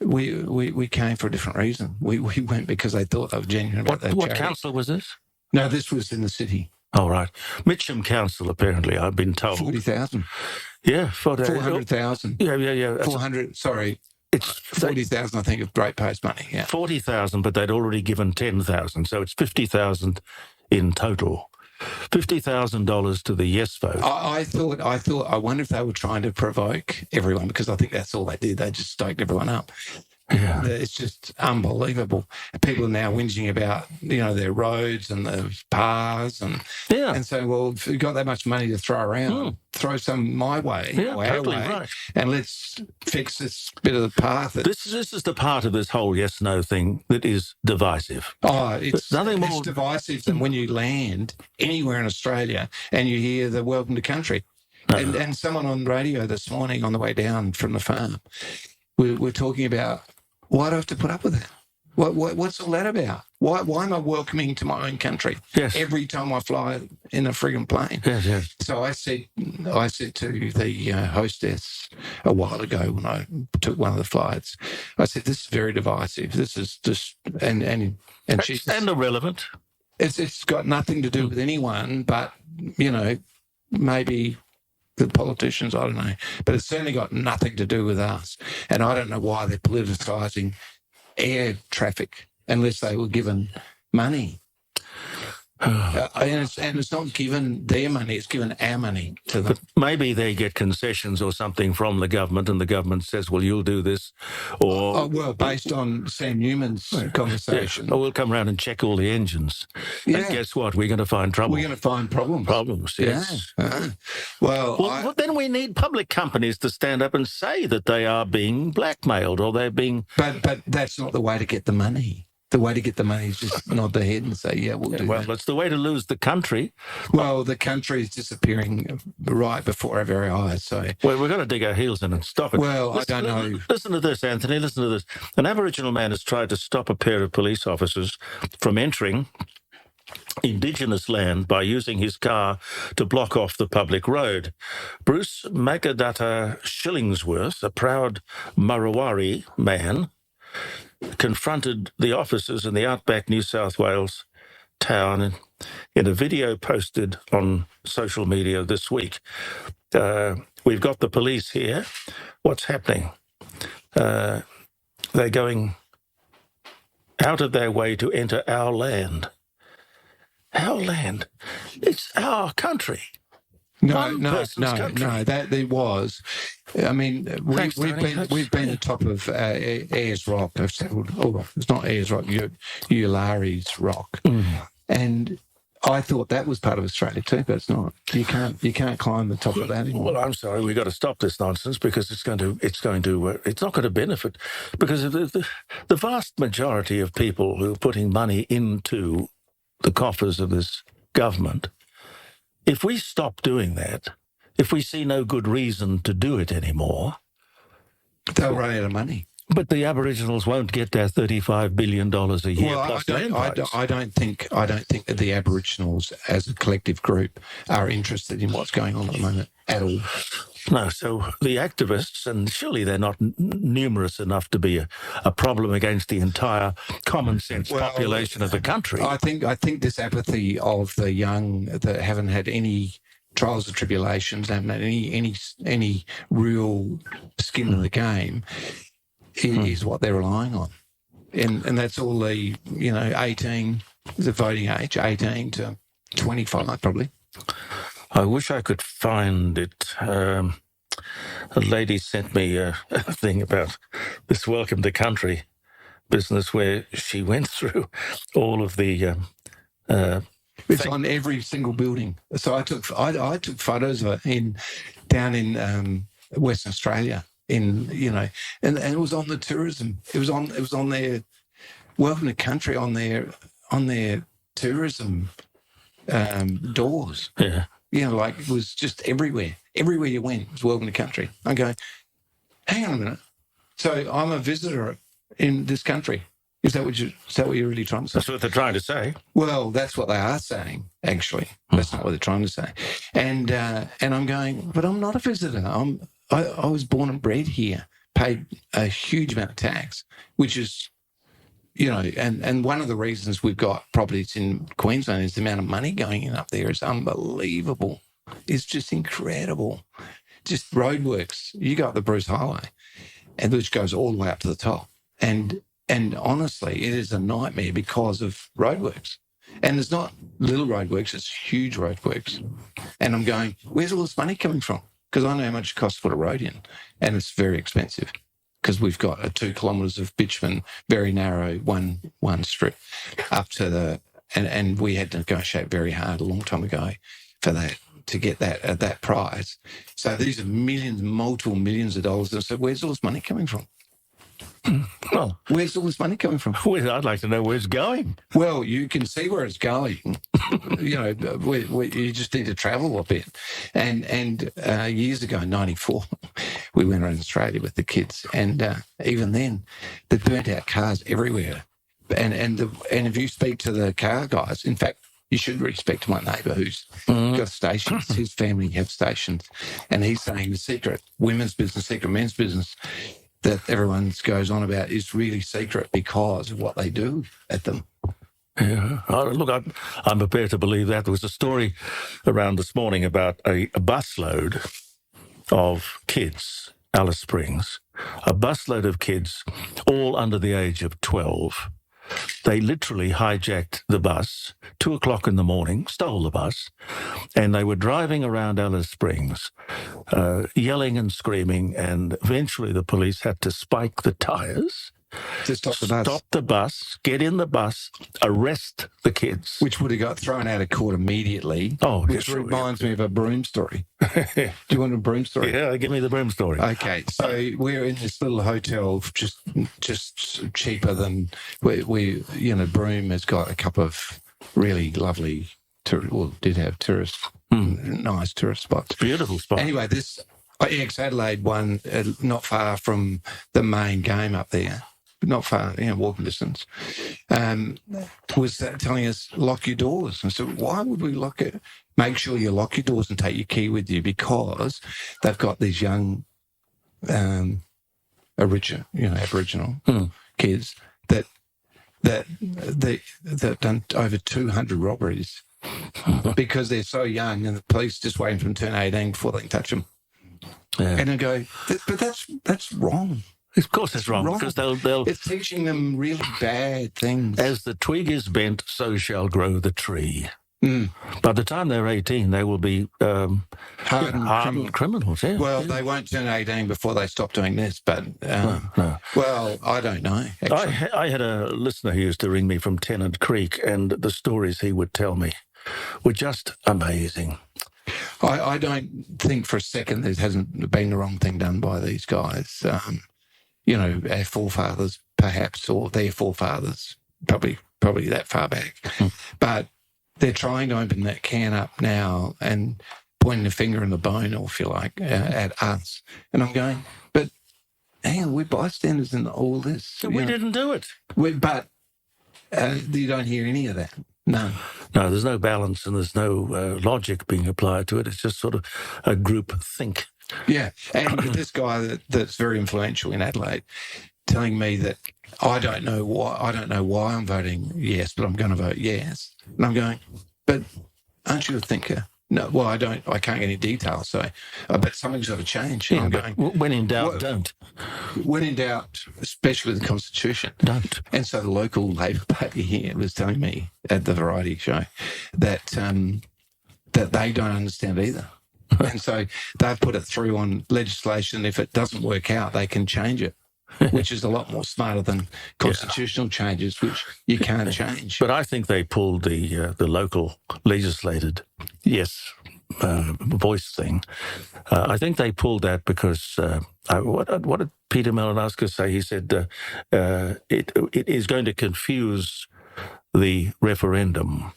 B: we came for a different reason. We went because they thought they were genuine about that charity.
A: What council was this?
B: No, this was in the city.
A: Oh, right. Mitcham Council, apparently, I've been told.
B: 40,000.
A: Yeah,
B: 400,000.
A: Yeah.
B: 400, sorry.
A: It's
B: 40,000, I think, of Great Post money, yeah.
A: 40,000, but they'd already given 10,000, so it's 50,000 in total. $50,000 to the yes vote.
B: I thought, I wonder if they were trying to provoke everyone, because I think that's all they did. They just stoked everyone up.
A: Yeah.
B: It's just unbelievable. People are now whinging about, their roads and the bars and so, well, if you've got that much money to throw around, throw some my way or our way, right. And let's fix this bit of the path.
A: This is the part of this whole yes-no thing that is divisive.
B: Oh, it's divisive than when you land anywhere in Australia and you hear the welcome to country. And someone on radio this morning on the way down from the farm, we're talking about, why do I have to put up with that? What's all that about? Why am I welcoming to my own country every time I fly in a frigging plane?
A: Yes.
B: So I said to the hostess a while ago when I took one of the flights, I said, this is very divisive. This is just and she's
A: and irrelevant.
B: It's got nothing to do with anyone, but maybe the politicians, I don't know. But it's certainly got nothing to do with us. And I don't know why they're politicising air traffic unless they were given money. And it's not given their money, it's given our money to them.
A: But maybe they get concessions or something from the government, and the government says, well, you'll do this. Or
B: based on Sam Newman's conversation.
A: Or we'll come around and check all the engines. Yeah. And guess what? We're going to find trouble.
B: We're going to find problems.
A: Problems, yes.
B: Yeah.
A: Well, then we need public companies to stand up and say that they are being blackmailed or they're being...
B: But that's not the way to get the money. The way to get the money is just nod their head and say, yeah, we'll do that.
A: Well, it's the way to lose the country.
B: Well, the country is disappearing right before our very eyes. So,
A: well, we've got to dig our heels in and stop it.
B: Well, I don't know.
A: Listen to this, Anthony. Listen to this. An Aboriginal man has tried to stop a pair of police officers from entering Indigenous land by using his car to block off the public road. Bruce Magadata Shillingsworth, a proud Marawari man, confronted the officers in the outback New South Wales town in a video posted on social media this week. We've got the police here. What's happening? They're going out of their way to enter our land. Our land. It's our country. One person's country.
B: No. That there was. I mean,
A: Thanks,
B: we've
A: Tony.
B: been atop of Ayers Rock. It's not Ayers Rock. Eulari's Rock, and I thought that was part of Australia too, but it's not. You can't climb the top of that anymore.
A: Well, I'm sorry, we've got to stop this nonsense because it's not going to benefit, because the vast majority of people who are putting money into the coffers of this government, if we stop doing that, if we see no good reason to do it anymore,
B: they'll run out of money.
A: But the Aboriginals won't get their $35 billion a year plus land rights.
B: I don't think that the Aboriginals as a collective group are interested in what's going on at the moment at all.
A: No, so the activists, and surely they're not numerous enough to be a problem against the entire common sense population of the country.
B: I think this apathy of the young that haven't had any trials or tribulations, haven't had any real skin in the game, is what they're relying on. And that's all the, 18, the voting age, 18 to 25 probably.
A: I wish I could find it. A lady sent me a thing about this Welcome to Country business where she went through all of the...
B: it's on every single building. So I took photos of it down in Western Australia. And it was on the tourism. It was on their Welcome to Country on their tourism doors.
A: Yeah.
B: Like it was just everywhere. Everywhere you went was Welcome to Country. I go, hang on a minute. So I'm a visitor in this country. Is that what you're really trying to say?
A: That's what they're trying to say.
B: Well, that's what they are saying, actually. That's not what they're trying to say. And I'm going, but I'm not a visitor. I was born and bred here, paid a huge amount of tax, which is, and one of the reasons we've got properties in Queensland is the amount of money going in up there is unbelievable. It's just incredible. Just roadworks. You go up the Bruce Highway, and which goes all the way up to the top. And honestly, it is a nightmare because of roadworks. And it's not little roadworks, it's huge roadworks. And I'm going, where's all this money coming from? Because I know how much it costs to put a road in, and it's very expensive because we've got 2 kilometres of bitumen, very narrow, one strip up to the, and we had to negotiate very hard a long time ago for that, to get that at that price. So these are millions, multiple millions of dollars. And I said, where's all this money coming from?
A: Well,
B: where's all this money coming from?
A: Well, I'd like to know where it's going.
B: Well, you can see where it's going. You just need to travel a bit. And years ago, in '94, we went around Australia with the kids, and even then, they burnt out cars everywhere. And if you speak to the car guys, in fact, you should really speak to my neighbour who's got stations. His family have stations, and he's saying the secret women's business, secret men's business that everyone goes on about is really secret because of what they do at them.
A: Yeah. Look, I'm prepared to believe that. There was a story around this morning about a busload of kids, Alice Springs, a busload of kids, all under the age of 12. They literally hijacked the bus, 2:00 in the morning, stole the bus, and they were driving around Alice Springs, yelling and screaming, and eventually the police had to spike the tyres,
B: to stop the bus,
A: get in the bus, arrest the kids.
B: Which would have got thrown out of court immediately.
A: Oh,
B: which reminds me of a broom story. Do you want a broom story?
A: Yeah, give me the broom story.
B: Okay, so we're in this little hotel, just cheaper than we Broome has got a couple of really lovely, did have nice tourist spots.
A: Beautiful spot.
B: Anyway, this ex-Adelaide one, not far from the main game up there, not far, walking distance, was telling us, lock your doors. And so why would we lock it? Make sure you lock your doors and take your key with you, because they've got these young Aboriginal kids that done over 200 robberies because they're so young, and the police just waiting for them to turn 18 before they can touch them. Yeah. And I go, but that's wrong.
A: Of course it's wrong, because they'll...
B: It's teaching them really bad things.
A: As the twig is bent, so shall grow the tree. By the time they're 18, they will be hardened criminals. Yeah.
B: Well, they won't turn 18 before they stop doing this, but,
A: No.
B: well, I don't know, actually.
A: I had a listener who used to ring me from Tennant Creek, and the stories he would tell me were just amazing.
B: I don't think for a second there hasn't been the wrong thing done by these guys. Our forefathers, perhaps, or their forefathers, probably that far back. But they're trying to open that can up now and pointing the finger in the bone, or if you like, at us. And I'm going, but hang on, we're bystanders in all this.
A: We didn't do it.
B: But you don't hear any of that. No,
A: there's no balance and there's no logic being applied to it. It's just sort of a group think.
B: Yeah, and this guy that's very influential in Adelaide telling me that I don't know why I'm voting yes, but I'm going to vote yes. And I'm going, but aren't you a thinker? No, well, I can't get any details, so I bet something's got to change.
A: Yeah, I'm going, when in doubt, don't.
B: When in doubt, especially the Constitution,
A: don't.
B: And so the local Labor Party here was telling me at the variety show that they don't understand either. And so they've put it through on legislation. If it doesn't work out, they can change it, which is a lot more smarter than constitutional changes, which you can't change.
A: But I think they pulled the local legislated voice thing. I think they pulled that because what did Peter Malinowski say? He said it is going to confuse the referendum.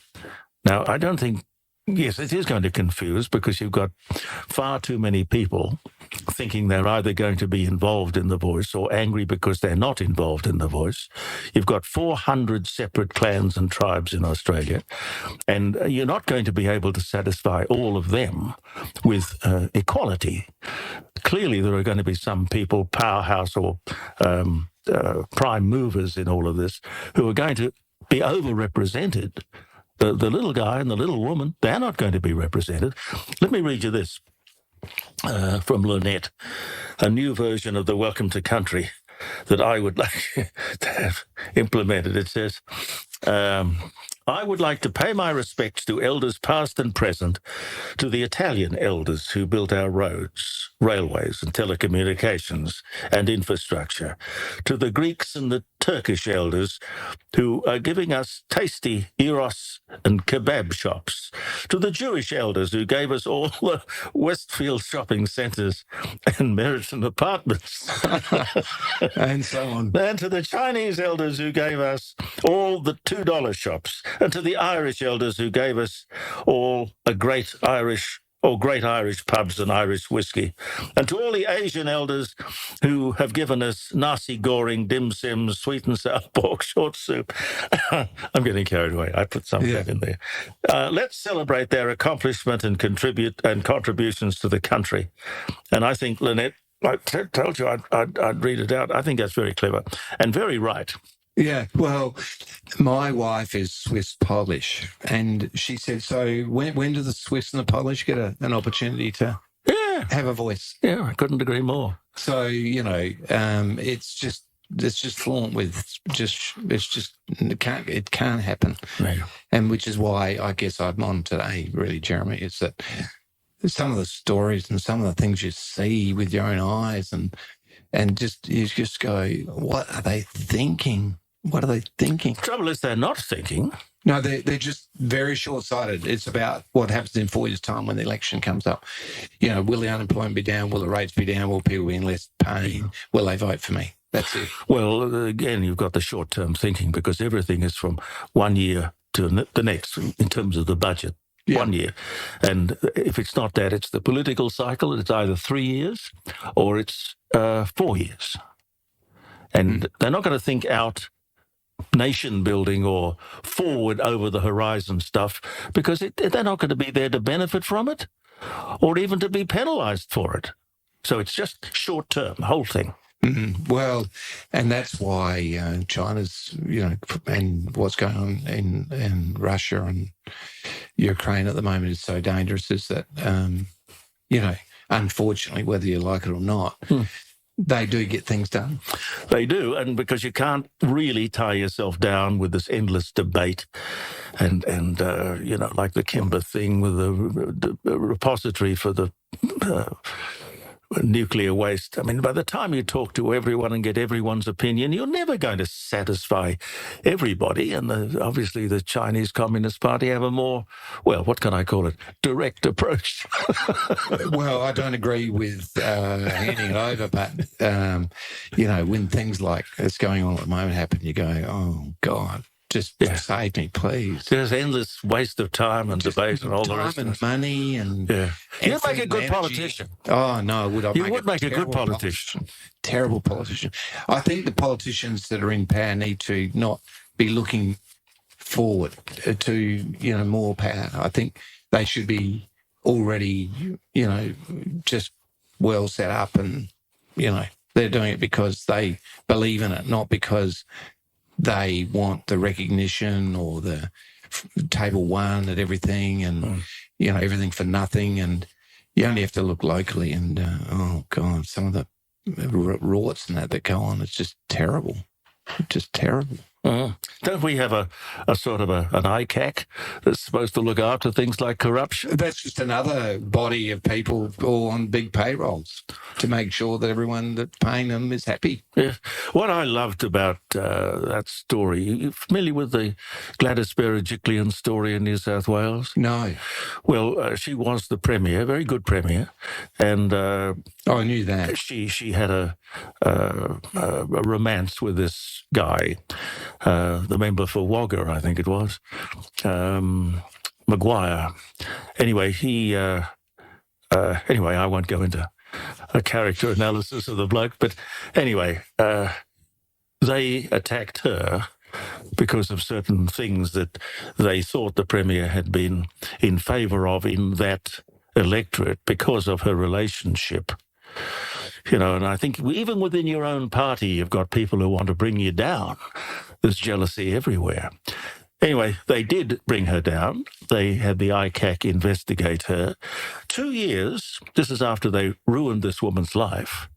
A: Now, I don't think. Yes, it is going to confuse because you've got far too many people thinking they're either going to be involved in the voice or angry because they're not involved in the voice. You've got 400 separate clans and tribes in Australia, and you're not going to be able to satisfy all of them with equality. Clearly, there are going to be some people, powerhouse or prime movers in all of this, who are going to be overrepresented. The little guy and the little woman, they're not going to be represented. Let me read you this from Lynette, a new version of the Welcome to Country that I would like to have implemented. It says, I would like to pay my respects to elders past and present, to the Italian elders who built our roads, railways and telecommunications and infrastructure, to the Greeks and the Turkish elders who are giving us tasty gyros and kebab shops, to the Jewish elders who gave us all the Westfield shopping centres and Meriton apartments,
B: and so on,
A: and to the Chinese elders who gave us all the $2 shops, and to the Irish elders who gave us all great Irish pubs and Irish whiskey, and to all the Asian elders who have given us nasi goreng, dim sum, sweet and sour pork, short soup. I'm getting carried away. I put some of that in there. Let's celebrate their accomplishment and contributions to the country. And I think, Lynette, I told you I'd read it out. I think that's very clever and very right.
B: Yeah, well, my wife is Swiss-Polish, and she said, so when do the Swiss and the Polish get an opportunity to have a voice?
A: Yeah, I couldn't agree more.
B: So, it's just flaunt with it can't happen.
A: Yeah.
B: And which is why I guess I'm on today, really, Jeremy, is that some of the stories and some of the things you see with your own eyes and you just go, what are they thinking? What are they thinking?
A: The trouble is they're not thinking.
B: No, they're just very short-sighted. It's about what happens in 4 years' time when the election comes up. Will the unemployment be down? Will the rates be down? Will people be in less pain? Will they vote for me? That's it.
A: Well, again, you've got the short-term thinking because everything is from 1 year to the next in terms of the budget. Yeah. 1 year. And if it's not that, it's the political cycle. It's either 3 years or it's 4 years. And they're not going to think out nation building or forward over the horizon stuff because they're not going to be there to benefit from it or even to be penalised for it. So it's just short term, the whole thing.
B: Mm-hmm. Well, and that's why China's, and what's going on in Russia and Ukraine at the moment is so dangerous is that, unfortunately, whether you like it or not, they do get things done.
A: They do, and because you can't really tie yourself down with this endless debate and like the Kimber thing with the repository for the nuclear waste. I mean, by the time you talk to everyone and get everyone's opinion, you're never going to satisfy everybody. And obviously the Chinese Communist Party have a more, well, what can I call it, direct approach.
B: Well, I don't agree with handing it over, but, when things like that's going on at the moment happen, you go, oh, God. Just save me, please.
A: There's endless waste of time and debate and all the rest
B: of it.
A: Time and
B: money and
A: you'd make a good politician.
B: Oh no, would I?
A: You would make a good politician.
B: Terrible politician. I think the politicians that are in power need to not be looking forward to more power. I think they should be already just well set up, and they're doing it because they believe in it, not because they want the recognition or the table one at everything and, everything for nothing. And you only have to look locally and, oh, God, some of the rorts and that go on, it's just terrible. Just terrible.
A: Don't we have a sort of an ICAC that's supposed to look after things like corruption?
B: That's just another body of people all on big payrolls to make sure that everyone that's paying them is happy.
A: Yeah. What I loved about that story, you familiar with the Gladys Berejiklian story in New South Wales?
B: No.
A: Well, she was the premier, very good premier, and
B: I knew that.
A: She had a romance with this guy, the member for Wagga, I think it was, Maguire. Anyway, I won't go into a character analysis of the bloke, but anyway, they attacked her because of certain things that they thought the Premier had been in favour of in that electorate because of her relationship. And I think even within your own party, you've got people who want to bring you down. There's jealousy everywhere. Anyway, they did bring her down. They had the ICAC investigate her. 2 years, this is after they ruined this woman's life,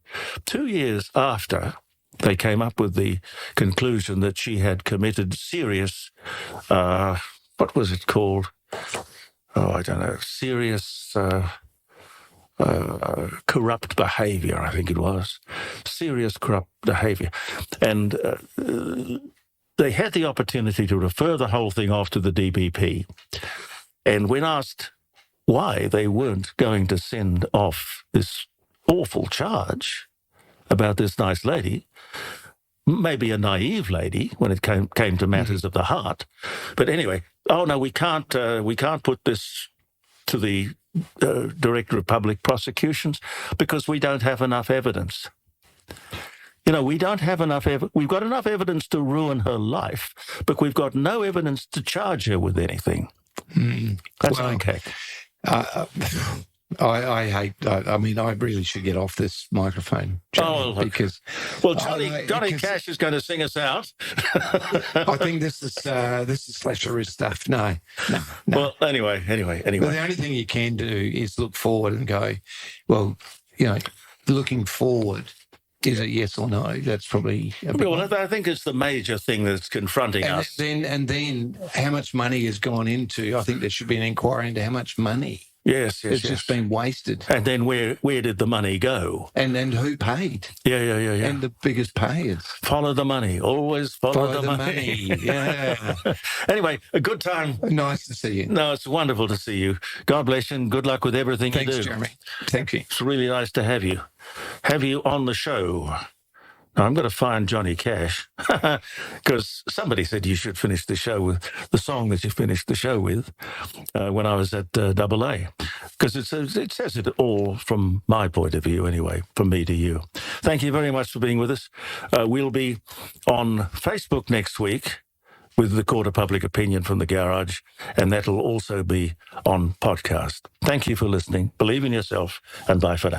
A: 2 years after they came up with the conclusion that she had committed serious, what was it called? Oh, I don't know, serious corrupt behaviour, I think it was. Serious corrupt behaviour. And they had the opportunity to refer the whole thing off to the DPP. And when asked why they weren't going to send off this awful charge about this nice lady, maybe a naive lady when it came to matters of the heart. But anyway, oh no, we can't put this to the Director of Public Prosecutions because we don't have enough evidence. We don't have enough evidence. We've got enough evidence to ruin her life, but we've got no evidence to charge her with anything. That's okay.
B: I hate. I mean, I really should get off this microphone, Jeremy, because
A: Johnny Cash is going to sing us out.
B: I think this is slasherist stuff. No.
A: Well, anyway.
B: Well, the only thing you can do is look forward and go, well, looking forward. Is it yes or no? That's probably a big one.
A: I think it's the major thing that's confronting us.
B: And then how much money has gone into? I think there should be an inquiry into how much money.
A: Yes.
B: It's just been wasted.
A: And then where did the money go?
B: And who paid?
A: Yeah.
B: And the biggest payers.
A: Follow the money. Always follow the money.
B: Yeah.
A: Anyway, a good time.
B: Nice to see you.
A: No, it's wonderful to see you. God bless you and good luck with everything you do.
B: Thanks, Jeremy. Thank you.
A: It's really nice to have you. Have you on the show. Now, I'm going to find Johnny Cash because somebody said you should finish the show with the song that you finished the show with when I was at AA, because it says it all from my point of view anyway, from me to you. Thank you very much for being with us. We'll be on Facebook next week with the Court of Public Opinion from the Garage, and that'll also be on podcast. Thank you for listening. Believe in yourself, and bye for now.